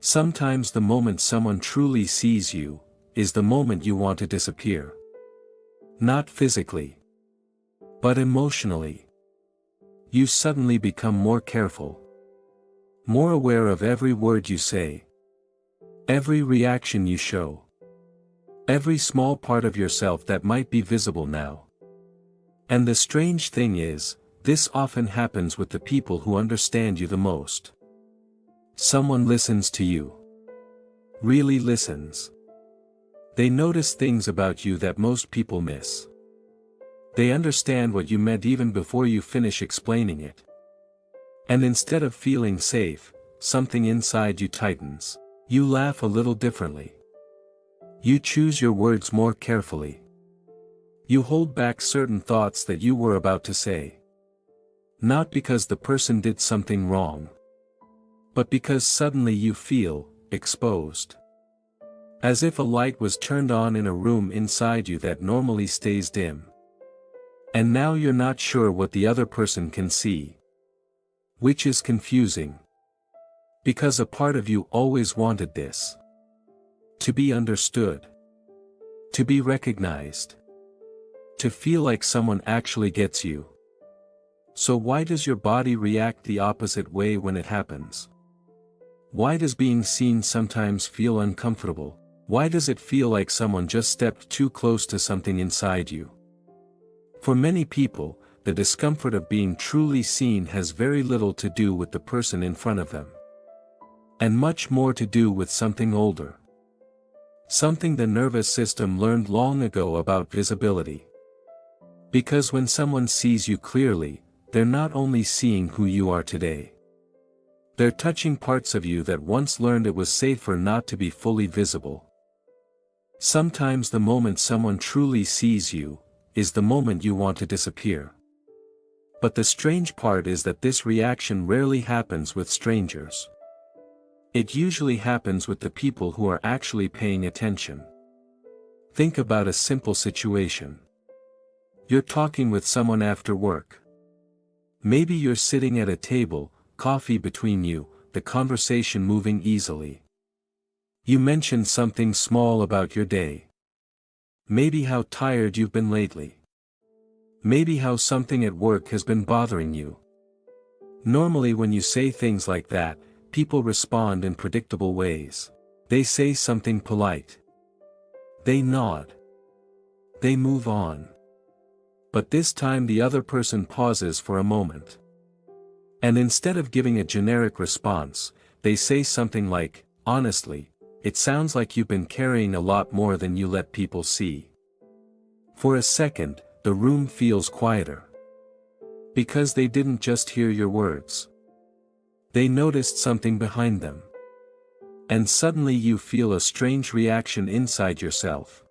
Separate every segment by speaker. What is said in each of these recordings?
Speaker 1: Sometimes the moment someone truly sees you, is the moment you want to disappear. Not physically, but emotionally. You suddenly become more careful. More aware of every word you say. Every reaction you show. Every small part of yourself that might be visible now. And the strange thing is, this often happens with the people who understand you the most. Someone listens to you. Really listens. They notice things about you that most people miss. They understand what you meant even before you finish explaining it. And instead of feeling safe, something inside you tightens. You laugh a little differently. You choose your words more carefully. You hold back certain thoughts that you were about to say. Not because the person did something wrong, but because suddenly you feel exposed. As if a light was turned on in a room inside you that normally stays dim. And now you're not sure what the other person can see. Which is confusing. Because a part of you always wanted this. To be understood. To be recognized. To feel like someone actually gets you. So why does your body react the opposite way when it happens? Why does being seen sometimes feel uncomfortable? Why does it feel like someone just stepped too close to something inside you? For many people, the discomfort of being truly seen has very little to do with the person in front of them. And much more to do with something older. Something the nervous system learned long ago about visibility. Because when someone sees you clearly, they're not only seeing who you are today. They're touching parts of you that once learned it was safer not to be fully visible. Sometimes the moment someone truly sees you, is the moment you want to disappear. But the strange part is that this reaction rarely happens with strangers. It usually happens with the people who are actually paying attention. Think about a simple situation. You're talking with someone after work. Maybe you're sitting at a table, coffee between you, the conversation moving easily. You mention something small about your day. Maybe how tired you've been lately. Maybe how something at work has been bothering you. Normally when you say things like that, people respond in predictable ways. They say something polite. They nod. They move on. But this time the other person pauses for a moment. And instead of giving a generic response, they say something like, "Honestly, it sounds like you've been carrying a lot more than you let people see." For a second, the room feels quieter. Because they didn't just hear your words. They noticed something behind them. And suddenly you feel a strange reaction inside yourself.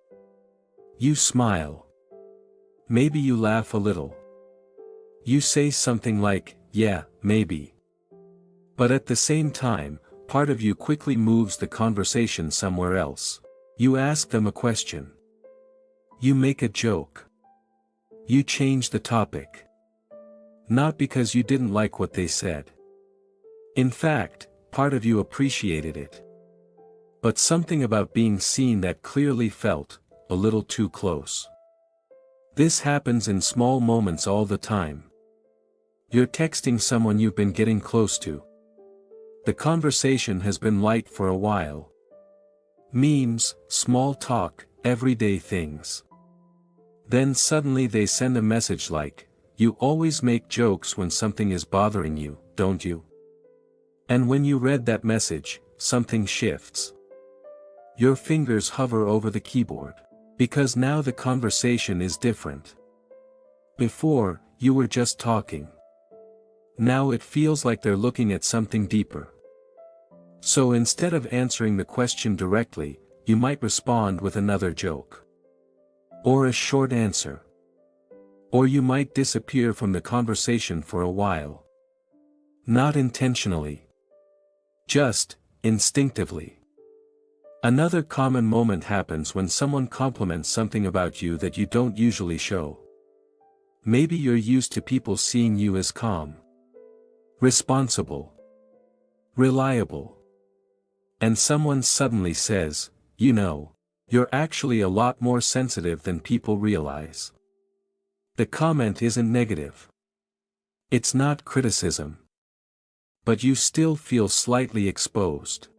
Speaker 1: You smile. Maybe you laugh a little. You say something like, "Yeah, maybe." But at the same time, part of you quickly moves the conversation somewhere else. You ask them a question. You make a joke. You change the topic. Not because you didn't like what they said. In fact, part of you appreciated it. But something about being seen that clearly felt a little too close. This happens in small moments all the time. You're texting someone you've been getting close to. The conversation has been light for a while. Memes, small talk, everyday things. Then suddenly they send a message like, "You always make jokes when something is bothering you, don't you?" And when you read that message, something shifts. Your fingers hover over the keyboard. Because now the conversation is different. Before, you were just talking. Now it feels like they're looking at something deeper. So instead of answering the question directly, you might respond with another joke. Or a short answer. Or you might disappear from the conversation for a while. Not intentionally. Just, instinctively. Another common moment happens when someone compliments something about you that you don't usually show. Maybe you're used to people seeing you as calm, responsible, reliable. And someone suddenly says, "You know, you're actually a lot more sensitive than people realize." The comment isn't negative. It's not criticism. But you still feel slightly exposed.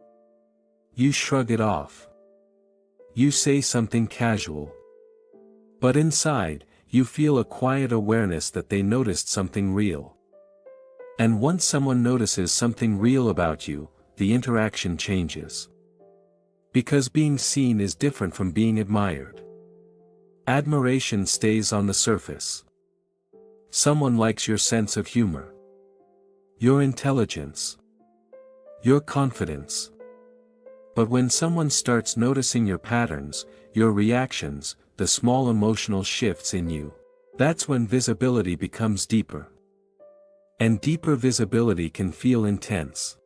Speaker 1: You shrug it off. You say something casual. But inside, you feel a quiet awareness that they noticed something real. And once someone notices something real about you, the interaction changes. Because being seen is different from being admired. Admiration stays on the surface. Someone likes your sense of humor, your intelligence, your confidence. But when someone starts noticing your patterns, your reactions, the small emotional shifts in you, that's when visibility becomes deeper. And deeper visibility can feel intense.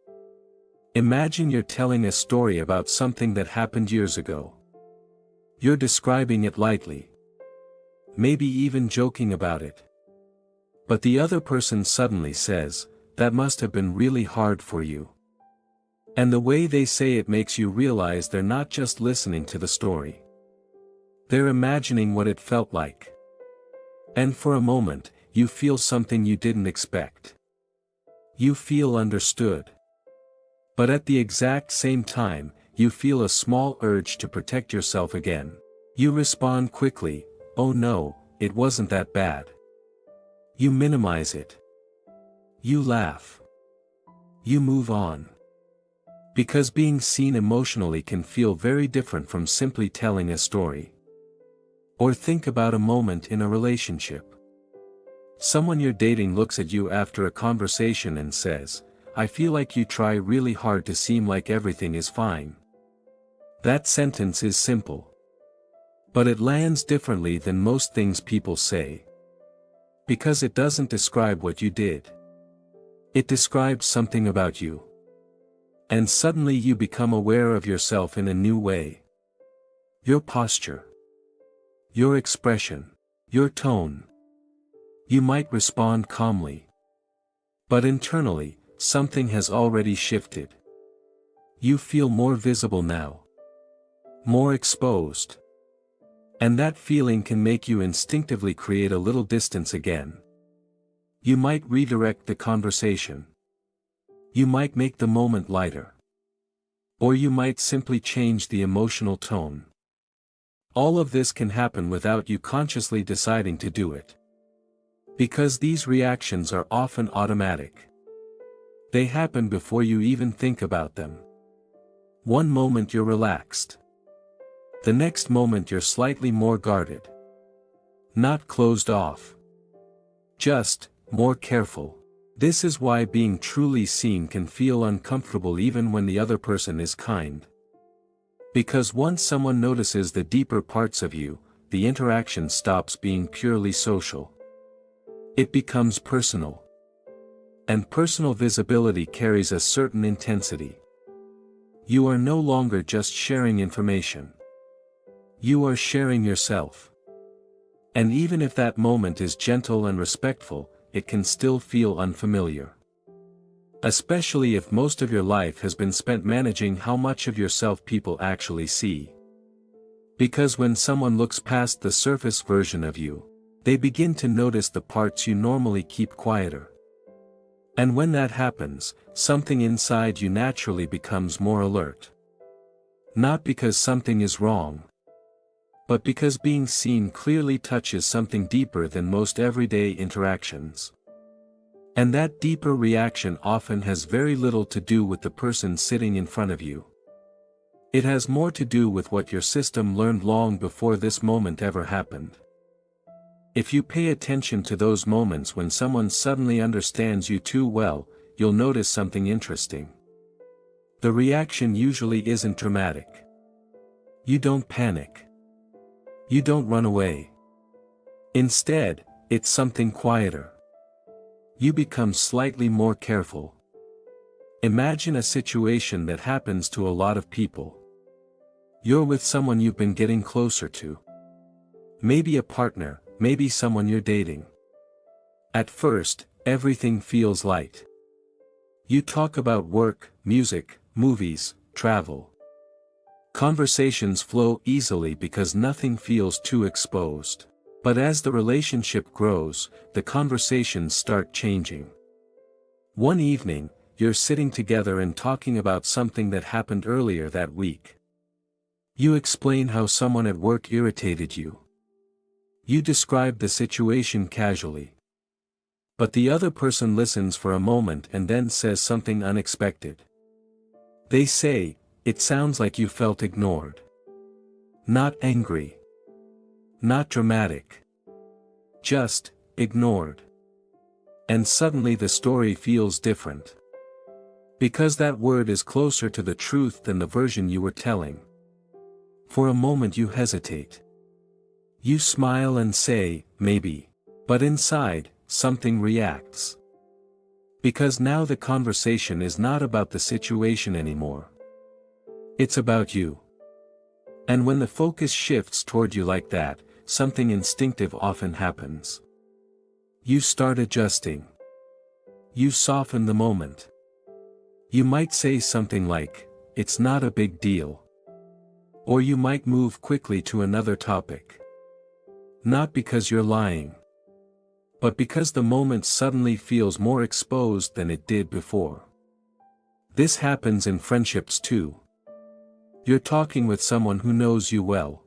Speaker 1: Imagine you're telling a story about something that happened years ago. You're describing it lightly. Maybe even joking about it. But the other person suddenly says, "That must have been really hard for you." And the way they say it makes you realize they're not just listening to the story. They're imagining what it felt like. And for a moment, you feel something you didn't expect. You feel understood. But at the exact same time, you feel a small urge to protect yourself again. You respond quickly, "Oh no, it wasn't that bad." You minimize it. You laugh. You move on. Because being seen emotionally can feel very different from simply telling a story. Or think about a moment in a relationship. Someone you're dating looks at you after a conversation and says, "I feel like you try really hard to seem like everything is fine." That sentence is simple. But it lands differently than most things people say. Because it doesn't describe what you did. It describes something about you. And suddenly you become aware of yourself in a new way. Your posture. Your expression. Your tone. You might respond calmly. But internally, something has already shifted. You feel more visible now. More exposed. And that feeling can make you instinctively create a little distance again. You might redirect the conversation. You might make the moment lighter. Or you might simply change the emotional tone. All of this can happen without you consciously deciding to do it. Because these reactions are often automatic. They happen before you even think about them. One moment you're relaxed. The next moment you're slightly more guarded. Not closed off. Just more careful. This is why being truly seen can feel uncomfortable even when the other person is kind. Because once someone notices the deeper parts of you, the interaction stops being purely social. It becomes personal. And personal visibility carries a certain intensity. You are no longer just sharing information. You are sharing yourself. And even if that moment is gentle and respectful, it can still feel unfamiliar. Especially if most of your life has been spent managing how much of yourself people actually see. Because when someone looks past the surface version of you, they begin to notice the parts you normally keep quieter. And when that happens, something inside you naturally becomes more alert. Not because something is wrong, but because being seen clearly touches something deeper than most everyday interactions. And that deeper reaction often has very little to do with the person sitting in front of you. It has more to do with what your system learned long before this moment ever happened. If you pay attention to those moments when someone suddenly understands you too well, you'll notice something interesting. The reaction usually isn't dramatic. You don't panic. You don't run away. Instead, it's something quieter. You become slightly more careful. Imagine a situation that happens to a lot of people. You're with someone you've been getting closer to. Maybe a partner, maybe someone you're dating. At first, everything feels light. You talk about work, music, movies, travel. Conversations flow easily because nothing feels too exposed. But as the relationship grows, the conversations start changing. One evening, you're sitting together and talking about something that happened earlier that week. You explain how someone at work irritated you. You describe the situation casually. But the other person listens for a moment and then says something unexpected. They say, "It sounds like you felt ignored." Not angry. Not dramatic. Just, ignored. And suddenly the story feels different. Because that word is closer to the truth than the version you were telling. For a moment you hesitate. You smile and say, "Maybe." But inside, something reacts. Because now the conversation is not about the situation anymore. It's about you. And when the focus shifts toward you like that, something instinctive often happens. You start adjusting. You soften the moment. You might say something like, "It's not a big deal." Or you might move quickly to another topic. Not because you're lying. But because the moment suddenly feels more exposed than it did before. This happens in friendships too. You're talking with someone who knows you well.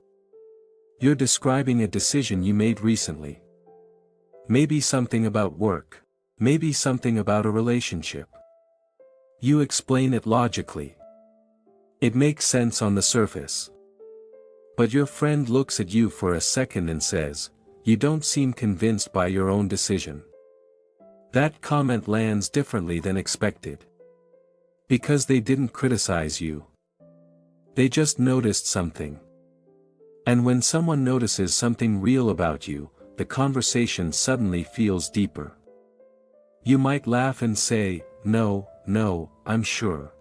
Speaker 1: You're describing a decision you made recently. Maybe something about work. Maybe something about a relationship. You explain it logically. It makes sense on the surface. But your friend looks at you for a second and says, "You don't seem convinced by your own decision." That comment lands differently than expected. Because they didn't criticize you. They just noticed something. And when someone notices something real about you, the conversation suddenly feels deeper. You might laugh and say, "No, I'm sure."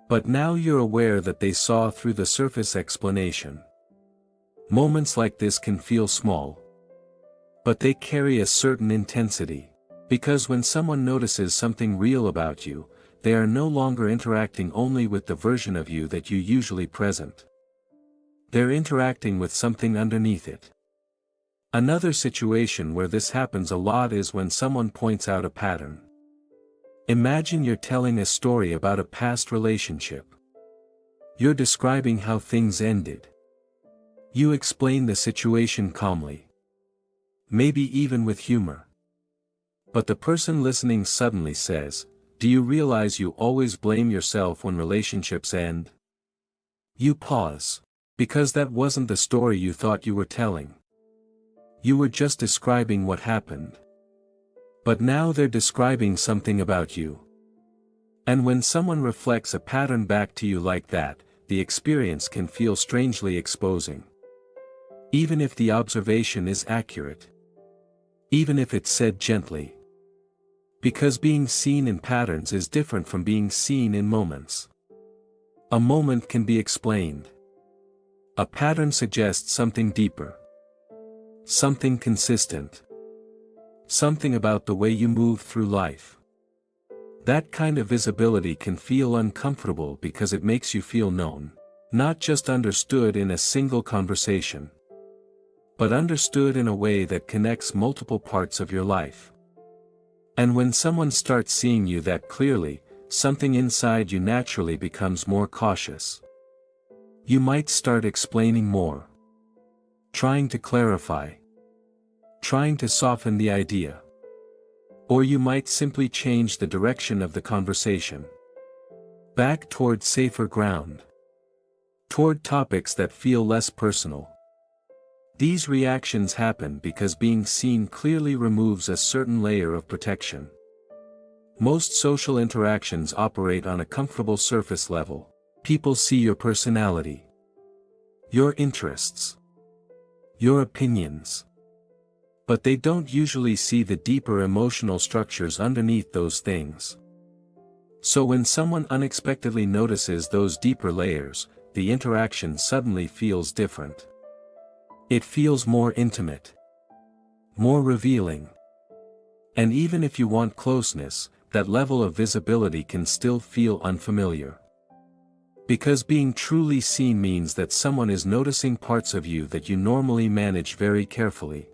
Speaker 1: But now you're aware that they saw through the surface explanation. Moments like this can feel small. But they carry a certain intensity. Because when someone notices something real about you, they are no longer interacting only with the version of you that you usually present. They're interacting with something underneath it. Another situation where this happens a lot is when someone points out a pattern. Imagine you're telling a story about a past relationship. You're describing how things ended. You explain the situation calmly. Maybe even with humor. But the person listening suddenly says, "Do you realize you always blame yourself when relationships end?" You pause. Because that wasn't the story you thought you were telling. You were just describing what happened. But now they're describing something about you. And when someone reflects a pattern back to you like that, the experience can feel strangely exposing. Even if the observation is accurate. Even if it's said gently. Because being seen in patterns is different from being seen in moments. A moment can be explained. A pattern suggests something deeper. Something consistent. Something about the way you move through life. That kind of visibility can feel uncomfortable because it makes you feel known. Not just understood in a single conversation. But understood in a way that connects multiple parts of your life. And when someone starts seeing you that clearly, something inside you naturally becomes more cautious. You might start explaining more. Trying to clarify. Trying to soften the idea. Or you might simply change the direction of the conversation. Back toward safer ground. Toward topics that feel less personal. These reactions happen because being seen clearly removes a certain layer of protection. Most social interactions operate on a comfortable surface level. People see your personality. Your interests. Your opinions. But they don't usually see the deeper emotional structures underneath those things. So when someone unexpectedly notices those deeper layers, the interaction suddenly feels different. It feels more intimate. More revealing. And even if you want closeness, that level of visibility can still feel unfamiliar. Because being truly seen means that someone is noticing parts of you that you normally manage very carefully.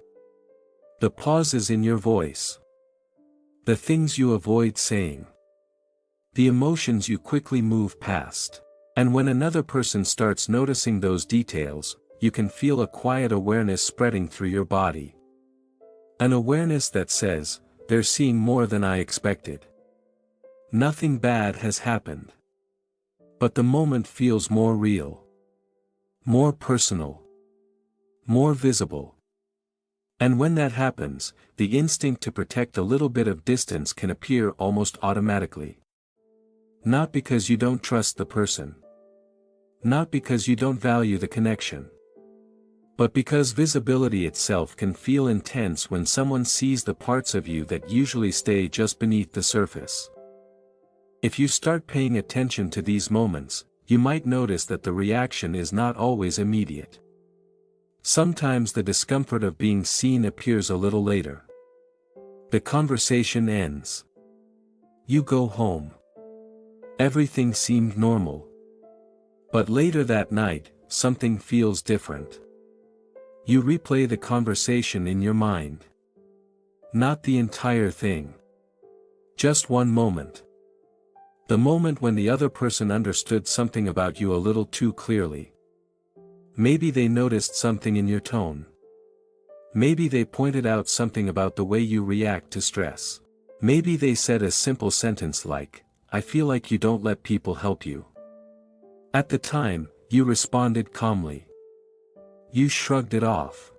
Speaker 1: The pauses in your voice. The things you avoid saying. The emotions you quickly move past. And when another person starts noticing those details, you can feel a quiet awareness spreading through your body. An awareness that says, "They're seeing more than I expected. Nothing bad has happened." But the moment feels more real. More personal. More visible. And when that happens, the instinct to protect a little bit of distance can appear almost automatically. Not because you don't trust the person. Not because you don't value the connection. But because visibility itself can feel intense when someone sees the parts of you that usually stay just beneath the surface. If you start paying attention to these moments, you might notice that the reaction is not always immediate. Sometimes the discomfort of being seen appears a little later. The conversation ends. You go home. Everything seemed normal. But later that night, something feels different. You replay the conversation in your mind. Not the entire thing. Just one moment. The moment when the other person understood something about you a little too clearly. Maybe they noticed something in your tone. Maybe they pointed out something about the way you react to stress. Maybe they said a simple sentence like, "I feel like you don't let people help you." At the time, you responded calmly. You shrugged it off.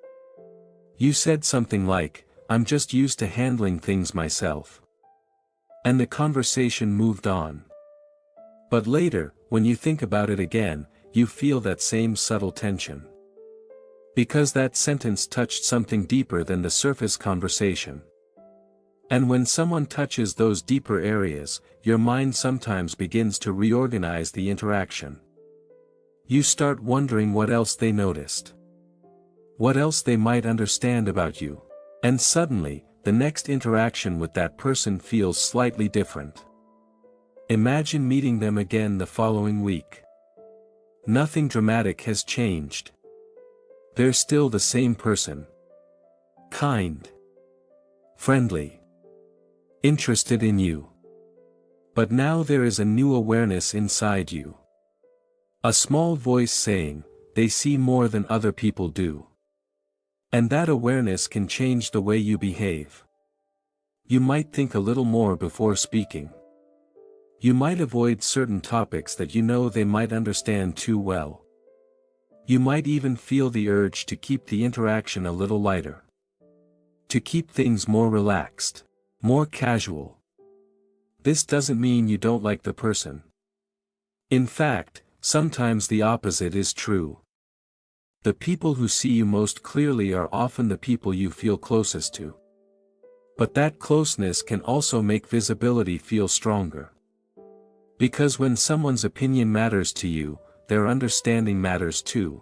Speaker 1: You said something like, "I'm just used to handling things myself." And the conversation moved on. But later, when you think about it again, you feel that same subtle tension. Because that sentence touched something deeper than the surface conversation. And when someone touches those deeper areas, your mind sometimes begins to reorganize the interaction. You start wondering what else they noticed. What else they might understand about you. And suddenly, the next interaction with that person feels slightly different. Imagine meeting them again the following week. Nothing dramatic has changed. They're still the same person. Kind. Friendly. Interested in you. But now there is a new awareness inside you. A small voice saying, "They see more than other people do." And that awareness can change the way you behave. You might think a little more before speaking. You might avoid certain topics that you know they might understand too well. You might even feel the urge to keep the interaction a little lighter. To keep things more relaxed. More casual. This doesn't mean you don't like the person. In fact, sometimes the opposite is true. The people who see you most clearly are often the people you feel closest to. But that closeness can also make visibility feel stronger. Because when someone's opinion matters to you, their understanding matters too.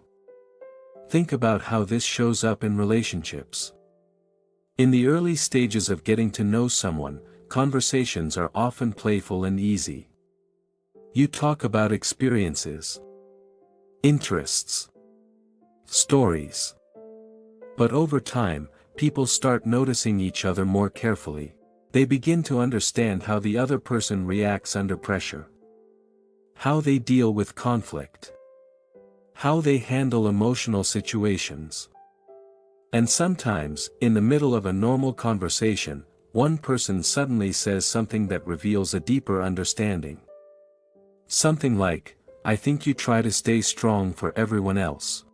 Speaker 1: Think about how this shows up in relationships. In the early stages of getting to know someone, conversations are often playful and easy. You talk about experiences, interests, stories. But over time, people start noticing each other more carefully. They begin to understand how the other person reacts under pressure. How they deal with conflict. How they handle emotional situations. And sometimes, in the middle of a normal conversation, one person suddenly says something that reveals a deeper understanding. Something like, "I think you try to stay strong for everyone else."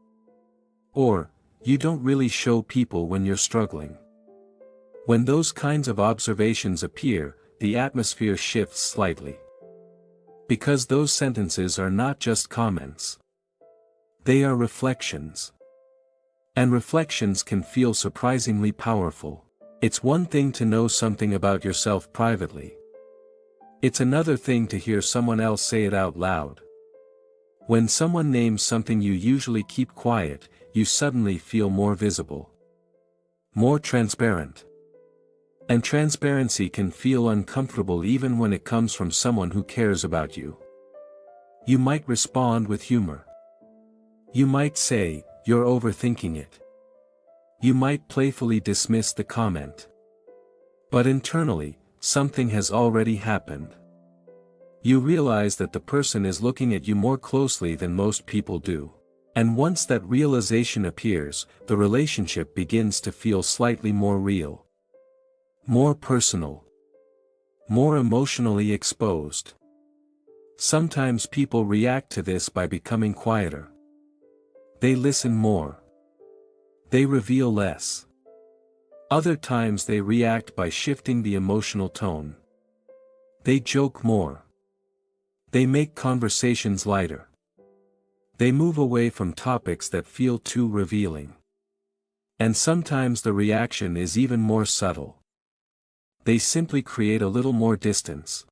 Speaker 1: Or, "You don't really show people when you're struggling." When those kinds of observations appear, the atmosphere shifts slightly. Because those sentences are not just comments. They are reflections. And reflections can feel surprisingly powerful. It's one thing to know something about yourself privately. It's another thing to hear someone else say it out loud. When someone names something you usually keep quiet, you suddenly feel more visible. More transparent. And transparency can feel uncomfortable even when it comes from someone who cares about you. You might respond with humor. You might say, "You're overthinking it." You might playfully dismiss the comment. But internally, something has already happened. You realize that the person is looking at you more closely than most people do. And once that realization appears, the relationship begins to feel slightly more real. More personal. More emotionally exposed. Sometimes people react to this by becoming quieter. They listen more. They reveal less. Other times they react by shifting the emotional tone. They joke more. They make conversations lighter. They move away from topics that feel too revealing. And sometimes the reaction is even more subtle. They simply create a little more distance.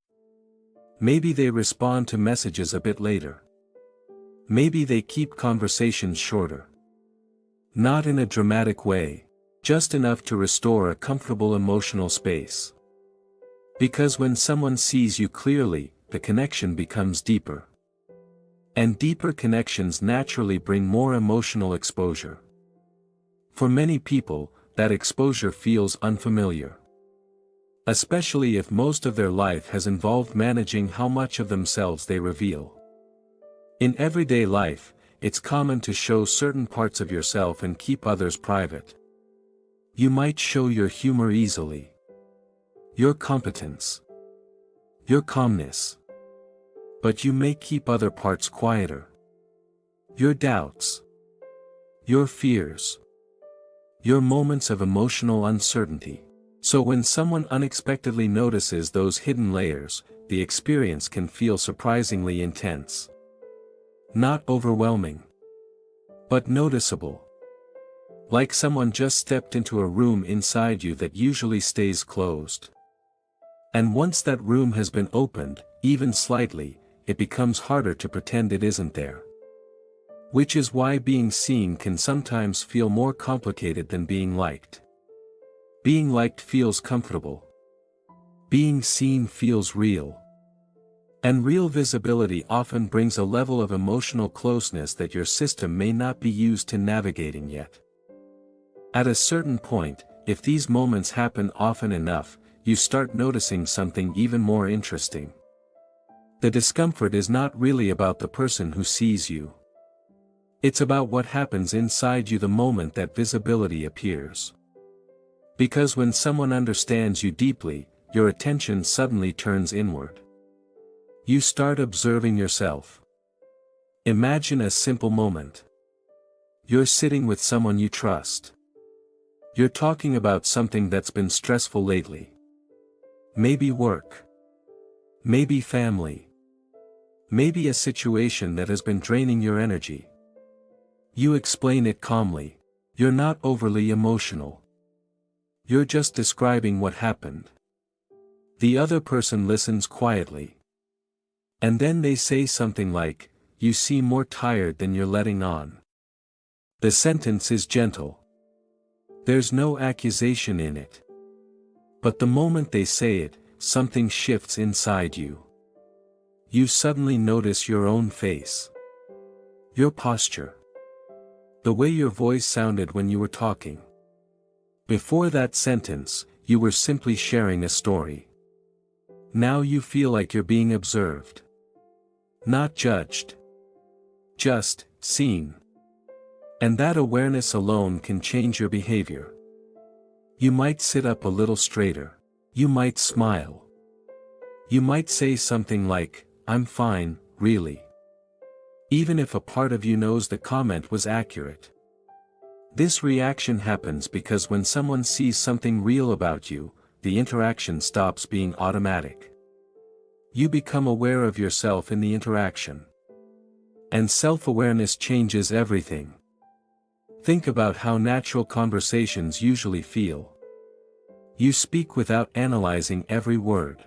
Speaker 1: Maybe they respond to messages a bit later. Maybe they keep conversations shorter. Not in a dramatic way, just enough to restore a comfortable emotional space. Because when someone sees you clearly, the connection becomes deeper. And deeper connections naturally bring more emotional exposure. For many people, that exposure feels unfamiliar. Especially if most of their life has involved managing how much of themselves they reveal. In everyday life, it's common to show certain parts of yourself and keep others private. You might show your humor easily. Your competence. Your calmness. But you may keep other parts quieter. Your doubts. Your fears. Your moments of emotional uncertainty. So when someone unexpectedly notices those hidden layers, the experience can feel surprisingly intense. Not overwhelming. But noticeable. Like someone just stepped into a room inside you that usually stays closed. And once that room has been opened, even slightly, it becomes harder to pretend it isn't there. Which is why being seen can sometimes feel more complicated than being liked. Being liked feels comfortable. Being seen feels real. And real visibility often brings a level of emotional closeness that your system may not be used to navigating yet. At a certain point, if these moments happen often enough, you start noticing something even more interesting. The discomfort is not really about the person who sees you. It's about what happens inside you the moment that visibility appears. Because when someone understands you deeply, your attention suddenly turns inward. You start observing yourself. Imagine a simple moment. You're sitting with someone you trust. You're talking about something that's been stressful lately. Maybe work. Maybe family. Maybe a situation that has been draining your energy. You explain it calmly. You're not overly emotional. You're just describing what happened. The other person listens quietly. And then they say something like, "You seem more tired than you're letting on." The sentence is gentle. There's no accusation in it. But the moment they say it, something shifts inside you. You suddenly notice your own face. Your posture. The way your voice sounded when you were talking. Before that sentence, you were simply sharing a story. Now you feel like you're being observed. Not judged. Just seen. And that awareness alone can change your behavior. You might sit up a little straighter. You might smile. You might say something like, "I'm fine, really." Even if a part of you knows the comment was accurate. This reaction happens because when someone sees something real about you, the interaction stops being automatic. You become aware of yourself in the interaction. And self-awareness changes everything. Think about how natural conversations usually feel. You speak without analyzing every word.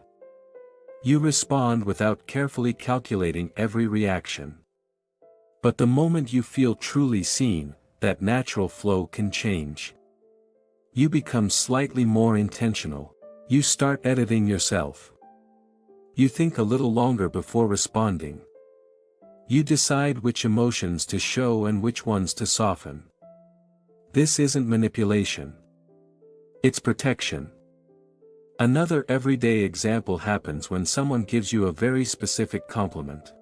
Speaker 1: You respond without carefully calculating every reaction. But the moment you feel truly seen, that natural flow can change. You become slightly more intentional. You start editing yourself. You think a little longer before responding. You decide which emotions to show and which ones to soften. This isn't manipulation. It's protection. Another everyday example happens when someone gives you a very specific compliment.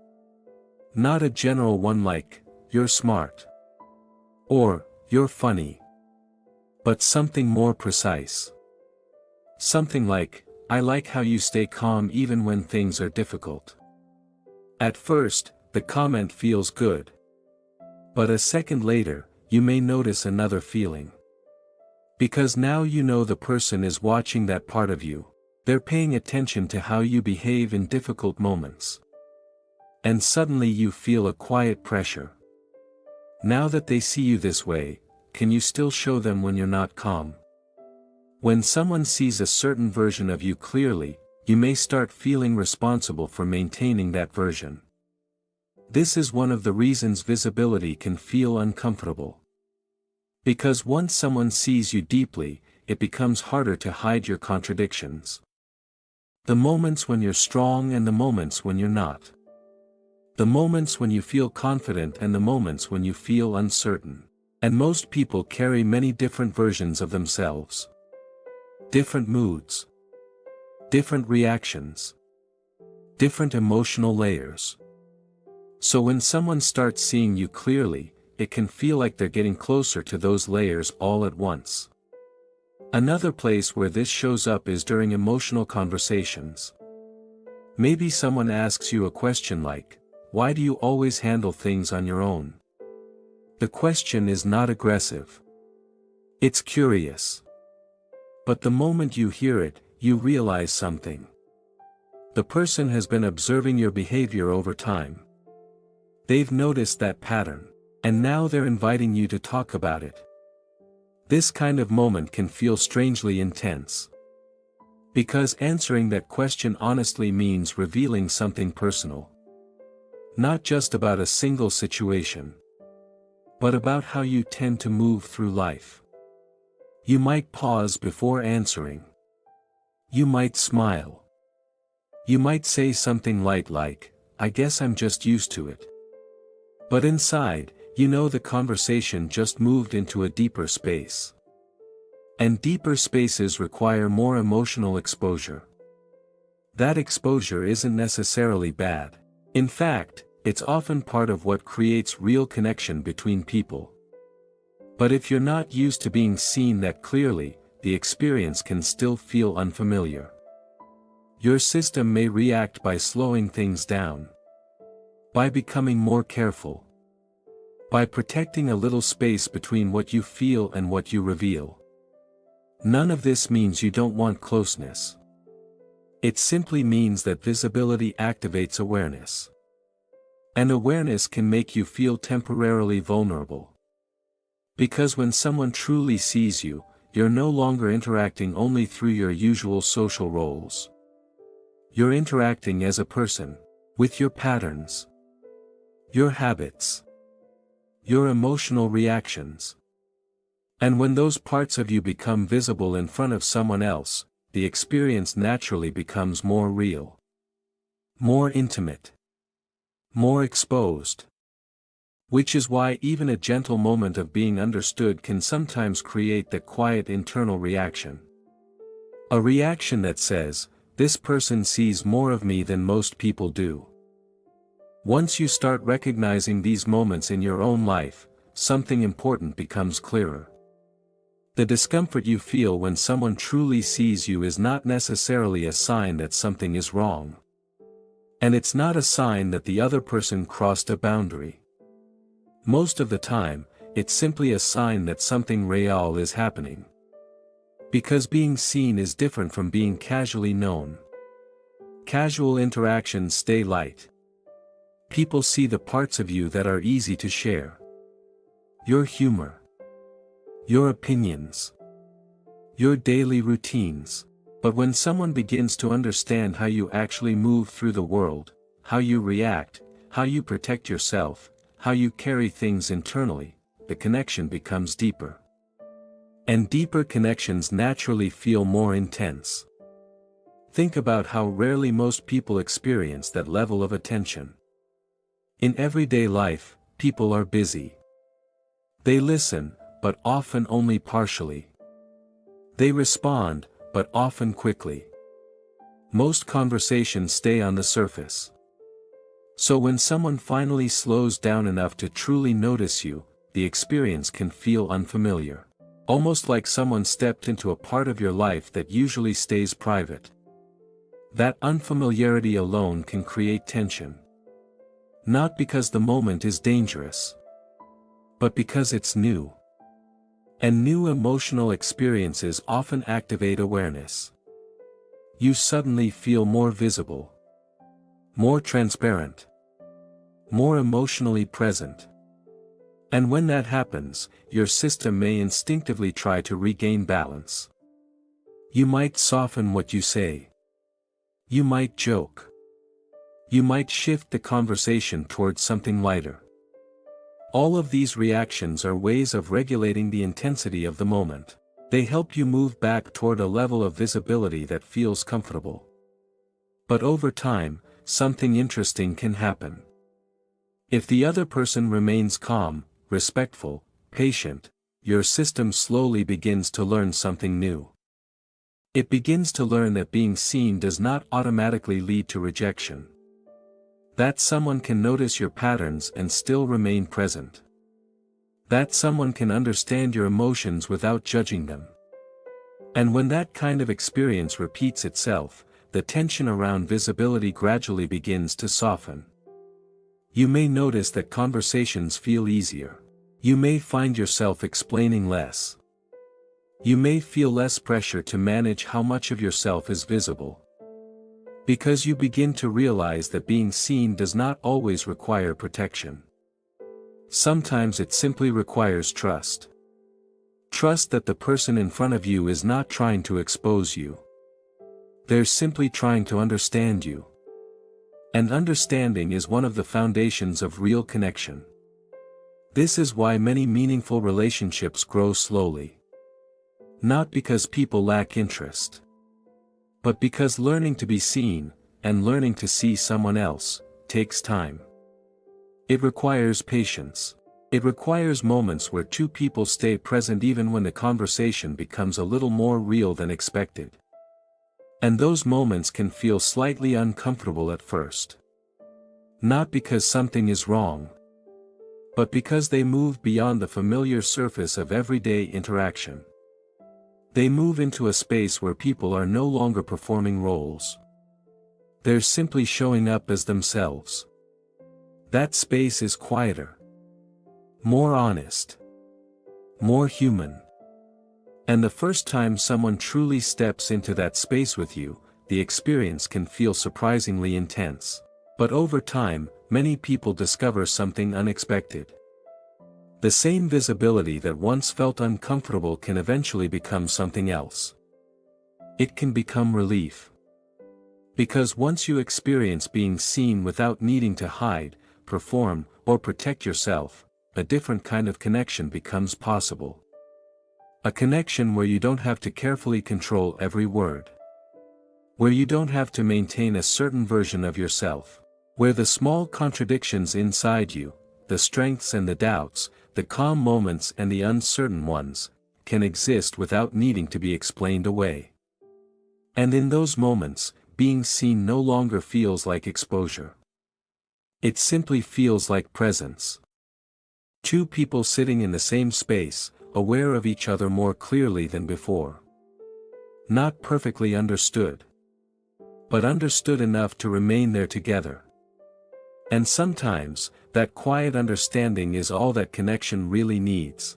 Speaker 1: Not a general one like, "You're smart," or "You're funny," but something more precise. Something like, "I like how you stay calm even when things are difficult." At first, the comment feels good. But a second later, you may notice another feeling. Because now you know the person is watching that part of you. They're paying attention to how you behave in difficult moments. And suddenly you feel a quiet pressure. Now that they see you this way, can you still show them when you're not calm? When someone sees a certain version of you clearly, you may start feeling responsible for maintaining that version. This is one of the reasons visibility can feel uncomfortable. Because once someone sees you deeply, it becomes harder to hide your contradictions. The moments when you're strong and the moments when you're not. The moments when you feel confident and the moments when you feel uncertain. And most people carry many different versions of themselves. Different moods. Different reactions. Different emotional layers. So when someone starts seeing you clearly, it can feel like they're getting closer to those layers all at once. Another place where this shows up is during emotional conversations. Maybe someone asks you a question like, "Why do you always handle things on your own?" The question is not aggressive. It's curious. But the moment you hear it, you realize something. The person has been observing your behavior over time. They've noticed that pattern, and now they're inviting you to talk about it. This kind of moment can feel strangely intense. Because answering that question honestly means revealing something personal. Not just about a single situation, but about how you tend to move through life. You might pause before answering. You might smile. You might say something light like, "I guess I'm just used to it." But inside, you know the conversation just moved into a deeper space. And deeper spaces require more emotional exposure. That exposure isn't necessarily bad. In fact, it's often part of what creates real connection between people. But if you're not used to being seen that clearly, the experience can still feel unfamiliar. Your system may react by slowing things down. By becoming more careful. By protecting a little space between what you feel and what you reveal. None of this means you don't want closeness. It simply means that visibility activates awareness. And awareness can make you feel temporarily vulnerable. Because when someone truly sees you, you're no longer interacting only through your usual social roles. You're interacting as a person, with your patterns, your habits, your emotional reactions. And when those parts of you become visible in front of someone else, the experience naturally becomes more real, more intimate, more exposed. Which is why even a gentle moment of being understood can sometimes create that quiet internal reaction. A reaction that says, "This person sees more of me than most people do." Once you start recognizing these moments in your own life, something important becomes clearer. The discomfort you feel when someone truly sees you is not necessarily a sign that something is wrong. And it's not a sign that the other person crossed a boundary. Most of the time, it's simply a sign that something real is happening. Because being seen is different from being casually known. Casual interactions stay light. People see the parts of you that are easy to share. Your humor. Your opinions. Your daily routines. But when someone begins to understand how you actually move through the world, how you react, how you protect yourself, how you carry things internally, the connection becomes deeper. And deeper connections naturally feel more intense. Think about how rarely most people experience that level of attention. In everyday life, people are busy. They listen, but often only partially. They respond, but often quickly. Most conversations stay on the surface. So when someone finally slows down enough to truly notice you, the experience can feel unfamiliar. Almost like someone stepped into a part of your life that usually stays private. That unfamiliarity alone can create tension. Not because the moment is dangerous, but because it's new. And new emotional experiences often activate awareness. You suddenly feel more visible, more transparent, more emotionally present. And when that happens, your system may instinctively try to regain balance. You might soften what you say. You might joke. You might shift the conversation towards something lighter. All of these reactions are ways of regulating the intensity of the moment. They help you move back toward a level of visibility that feels comfortable. But over time, something interesting can happen. If the other person remains calm, respectful, patient, your system slowly begins to learn something new. It begins to learn that being seen does not automatically lead to rejection. That someone can notice your patterns and still remain present. That someone can understand your emotions without judging them. And when that kind of experience repeats itself, the tension around visibility gradually begins to soften. You may notice that conversations feel easier. You may find yourself explaining less. You may feel less pressure to manage how much of yourself is visible. Because you begin to realize that being seen does not always require protection. Sometimes it simply requires trust. Trust that the person in front of you is not trying to expose you. They're simply trying to understand you. And understanding is one of the foundations of real connection. This is why many meaningful relationships grow slowly. Not because people lack interest, but because learning to be seen, and learning to see someone else, takes time. It requires patience. It requires moments where two people stay present even when the conversation becomes a little more real than expected. And those moments can feel slightly uncomfortable at first. Not because something is wrong, but because they move beyond the familiar surface of everyday interaction. They move into a space where people are no longer performing roles. They're simply showing up as themselves. That space is quieter, more honest, more human. And the first time someone truly steps into that space with you, the experience can feel surprisingly intense. But over time, many people discover something unexpected. The same visibility that once felt uncomfortable can eventually become something else. It can become relief. Because once you experience being seen without needing to hide, perform, or protect yourself, a different kind of connection becomes possible. A connection where you don't have to carefully control every word. Where you don't have to maintain a certain version of yourself. Where the small contradictions inside you, the strengths and the doubts, the calm moments and the uncertain ones, can exist without needing to be explained away. And in those moments, being seen no longer feels like exposure. It simply feels like presence. Two people sitting in the same space, aware of each other more clearly than before. Not perfectly understood, but understood enough to remain there together. And sometimes, that quiet understanding is all that connection really needs.